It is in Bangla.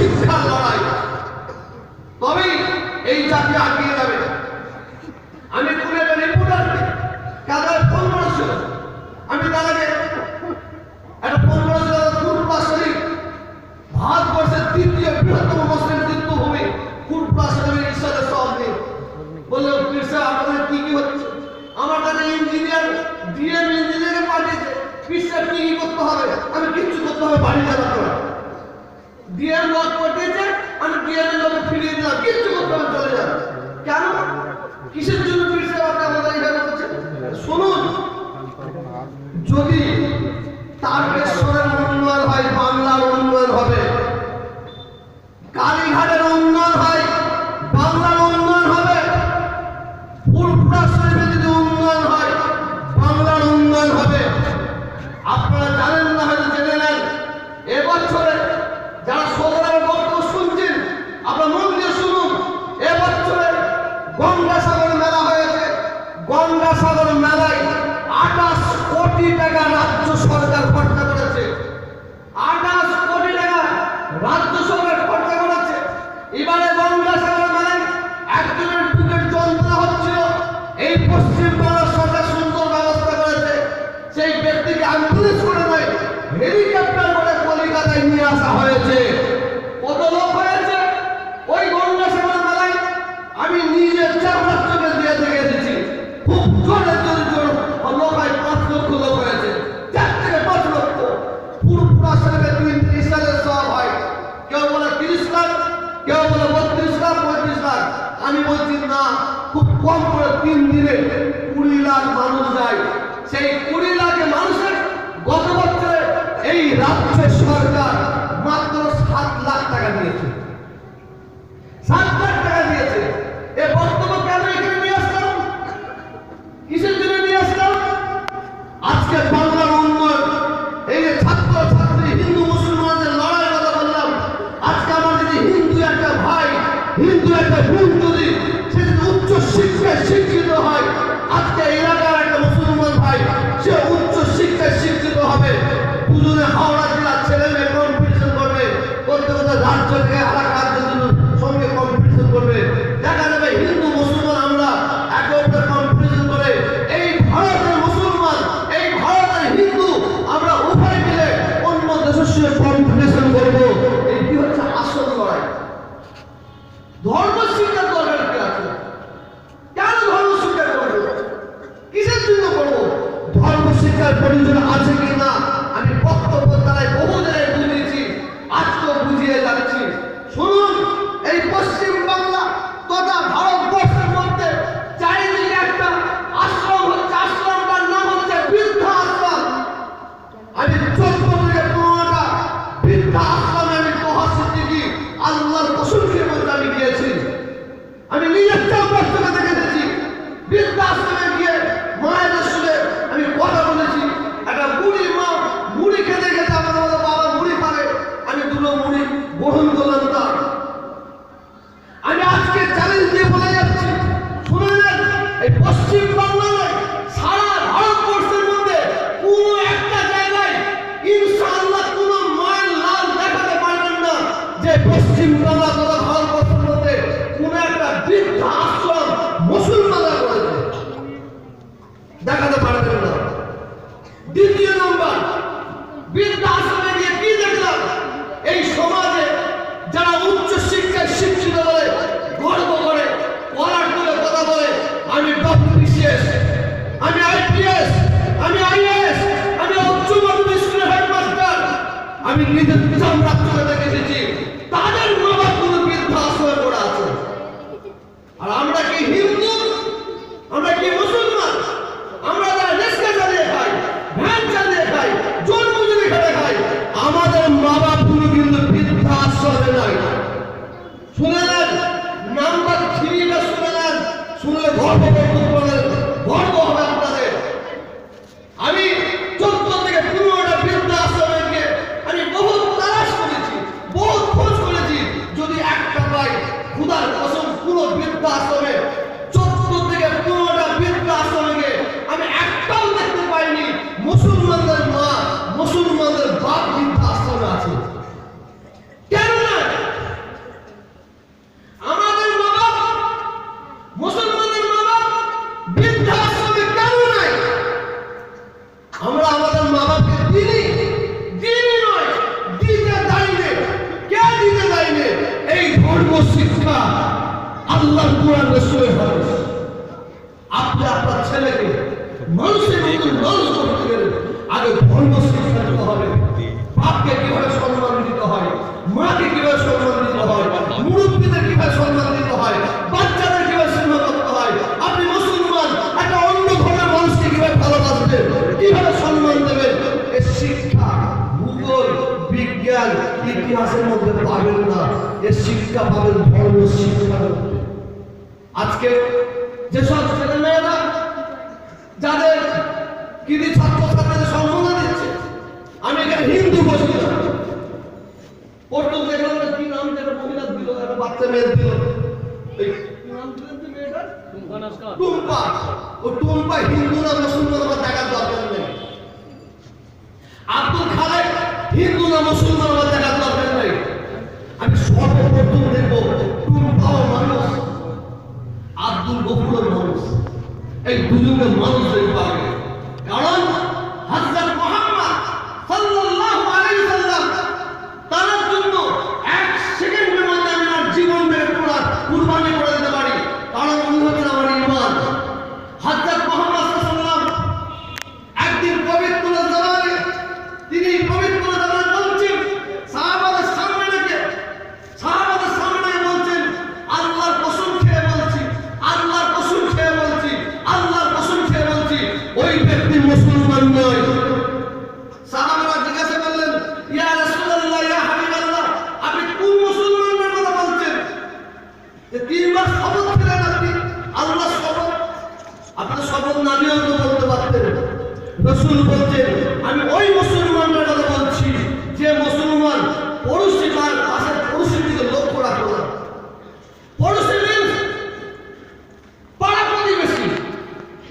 শিক্ষার লড়াই, তবেই এই জাতি এগিয়ে যাবে। আমি কোন একটা রিপোর্টার কাদের 15 ছিল, আমি তার আগে একটা 15 ছিল কুরবা শরীফ, ভারতবর্ষের তৃতীয় বৃহত্তম মুসলিম তীর্থভূমি কুরবা শরীফের ঈশ্বরের সঙ্গে বললো, আপনাদের কি কি হচ্ছে? আমার কাছে ইঞ্জিনিয়ার ডিএম ইঞ্জিনিয়ারে পাঠিয়েছে, কৃষ্ণের কি কি করতে হবে? আমি কিচ্ছু করতে হবে, বাড়ি যাওয়ার পর ডিএম লক পাঠিয়েছে, আমি ডিএম এর লোকে ফিরিয়ে দিলাম, কিচ্ছু করতে হবে, চলে যান। কেন? কিসের জন্য কৃষ্ণ আপনাদের এইভাবে বলছে? শুনুন, যদি তারকেশ্বরের উন্নয়ন হয়, বাংলার উন্নয়ন হবে। কালীঘাটের উন্নয়ন হয়, বাংলার উন্নয়ন হবে। ফুরফুরা শরীফে যদি উন্নয়ন হয়, বাংলার উন্নয়ন হবে। আপনারা জানেন না, হয়তো জেনে নেন, এবছরে যারা সদরের বক্তব্য শুনছেন, আপনার মন দিয়ে শুনুন, এবছরে গঙ্গাসাগর মেলা হয়েছে। গঙ্গাসাগর মেলায় 28 কোটি টাকা রাজ্য সরকার খরচা করেছে। 28 কোটি টাকা রাজ্য সরকার খরচা করেছে। এবারে গঙ্গাসাগর মেলায় একজনের বুকের যন্ত্রণা হচ্ছিল, এই পশ্চিম বাংলার সরকার সুন্দর ব্যবস্থা করেছে। সেই ব্যক্তিকে অ্যাম্বুলেন্স করে নয়, হেলিকপ্টার করে কলিকাতায় নিয়ে আসা হয়েছে। কত লোক হয়েছে ওই গঙ্গাসাগর মেলায়? আমি নিজে 4 লাখ চোখে দিয়ে দেখে এসেছি। খুব জোরে জোরে জোর লোক হয়, 5 লক্ষ লোক হয়েছে, 4 থেকে 5 লক্ষ। ফুরফুরা শরীফে 30 সালের সব হয়, কেউ বলে 30 লাখ, কেউ বলে 32 লাখ, 35 লাখ। আমি বলছি না, খুব কম করে 3 দিনে 20 লাখ মানুষ যায়। সেই 20 লাখ মানুষের গত বছরে এই রাজ্য সরকার মাত্র 7 লাখ টাকা দিয়েছে। 7 লাখ টাকা দিয়েছে। এ বক্তব্য কেন এখানে নিয়ে আসলাম? কিসের জন্য নিয়ে আসলাম? আজকে বাংলার উন্নয়ন, এই যে ছাত্র ছাত্রী হিন্দু মুসলমানদের লড়াই কথা বললাম, আজকে আমার যদি হিন্দু একটা ভাই, হিন্দু একটা বোন যদি সে যদি উচ্চ শিক্ষায় শিক্ষিত হয়, আজকে এলাকার একটা মুসলমান ভাই সে উচ্চ শিক্ষায় শিক্ষিত হবে, দুজনে হাওড়া জেলার ছেলে মেয়ে কম্পিটিশন করবে, করতে করতে রাজ্য থেকে আলাদা রাজ্যের সঙ্গে কম্পিটিশন করবে। দেখা যাবে হিন্দু মুসলমান আমরা একে অপরের কম্পিটিশন করে এই ভারতের মুসলমান, এই ভারতের হিন্দু আমরা উভয় মিলে অন্য দেশের সঙ্গে কম্পিটিশন করবো। এটি হচ্ছে আসল লড়াই। ধর্ম শিক্ষার দরকার কি আছে? কেন ধর্ম শিক্ষা করবো? কিসের জন্য করবো? ধর্ম শিক্ষার প্রয়োজন আছে কিনা আমি বক্তব্য দ্বারাই বহু জায়গায় বুঝিয়েছি, আজকেও বুঝিয়ে যাচ্ছি। শুনুন, এই পশ্চিম বাংলা তথা ভারতবর্ষের মধ্যে চারিদিকে একটা আশ্রম হচ্ছে, আশ্রমটার নাম হচ্ছে বৃদ্ধা আশ্রম। আমি 14 থেকে 15টা বৃদ্ধা আশ্রমে আমি তহসিদ্দিকি আল্লাহর কসমকে বলতে আমি গিয়েছি। আমি নিজের চৌপাশে দেখেছি, বৃদ্ধা আশ্রমে গিয়ে মায়েদের সঙ্গে আমি কথা বলেছি। একটা বুড়ি মা মুড়ি খেতে খেতে আমার বলে, বাবা মুড়ি খাবে, আমি 2 মুড়ি গ্রহণ করলাম। তার আমি আজকে চ্যালেঞ্জ দিয়ে বলে যাচ্ছি, শুনে নেন, এই পশ্চিম বাংলা নয়, সারা ভারতবর্ষের মধ্যে কোন একটা জায়গায় ইনশাআল্লাহ কোন মায়ের লাল দেখাতে পারবেন না যে পশ্চিম বাংলা তথা ভারতবর্ষের মধ্যে কোন একটা বৃদ্ধা আশ্রম মুসলমানরা করেছে, দেখাতে পারবেন না। দ্বিতীয় নম্বর, বৃদ্ধা আশ্রমে গিয়ে কি দেখলাম? এই সমাজে যারা উচ্চ শিক্ষায় শিক্ষিত বলে গর্ব করে, কলার তুলে কথা বলে, আমি ডব্লিউবিসিএস, আমি আইপিএস, আমি আইএএস, আমি উচ্চ মাধ্যমিক স্কুলের হেডমাস্টার, আমি নিজের পিছন রাজ্যে দেখে এসেছি, তাদের মা-বাপ কোনো বৃদ্ধা আশ্রমে পড়ে আছে। আর আমরা কি হিন্দু? আমরা কি মুসলমান? আমরা যারা রিক্সা চালিয়ে খাই, ভ্যান চালিয়ে খাই, জন্মজুরি খেটে খাই, আমাদের মা বাপ গুলো কিন্তু বৃদ্ধা আশ্রমে নাই। শুনে নেন, নাম্বার 3টা শুনে নেন, শুনলে গর্ব হবে আপনাদের। আমি 14 থেকে 15টা বৃদ্ধা আশ্রমে গিয়ে আমি বহু তালাশ করেছি, বহু খোঁজ করেছি, বিজ্ঞান ইতিহাসের মধ্যে পাবেন না, এর শিক্ষা পাবেন ধর্ম শিক্ষার মধ্যে। আজকে যেসব ছেলেমেয়েরা যাদের কৃতি ছাত্রছাত্রীদের সম্মান দিচ্ছে, আমি এখানে হিন্দু বসি না, প্রথম দেখলাম কি নাম যেটা মহিলা দিল, একটা বাচ্চা মেয়ে দিল, টুম্পা। ও টুম্পা হিন্দু না মুসলমান আমার দেখার দরকার নেই। আব্দুল খালেক হিন্দু না মুসলমান আমার দেখার দরকার নেই। আমি সর্বপ্রথম দেখবো টুম্পাও মানুষ, আব্দুল গফুরও মানুষ, এই দুজনের মানুষ দেখবো আগে। কারণ হযরত মুহাম্মদ সাল্লাল্লাহু আলাইহি সাল্লাম তার জন্য এক সেকেন্ডের মধ্যে আমি আমার জীবন দিয়ে পুরো কুরবানি করে দিতে পারি, কারণ উনি হচ্ছেন আমার ঈমান। হযরত মুহাম্মদ সাল্লাল্লাহু আলাইহি সাল্লাম একদিন পবিত্র জবানে তিনি পবিত্র জবানে বলছেন, সাহাবাদের সামনে রেখে বলছেন, আল্লাহর কসম খেয়ে বলছি, আল্লাহর কসম খেয়ে বলছি, আল্লাহর কসম খেয়ে বলছি, ওই ব্যক্তি মুসলমান নয়। সাহাবারা জিজ্ঞাসা করলেন, ইয়া রাসূলুল্লাহ, ইয়া হাবিবাল্লাহ, আপনি কোন মুসলমানের কথা বলছেন? যে তিনবার শপথ খেলেন আপনি, আল্লাহর শপথ। আপনার শপথ না নিয়েও তো বলতে পারতেন। রাসূল বলছেন, আমি ওই মুসলমান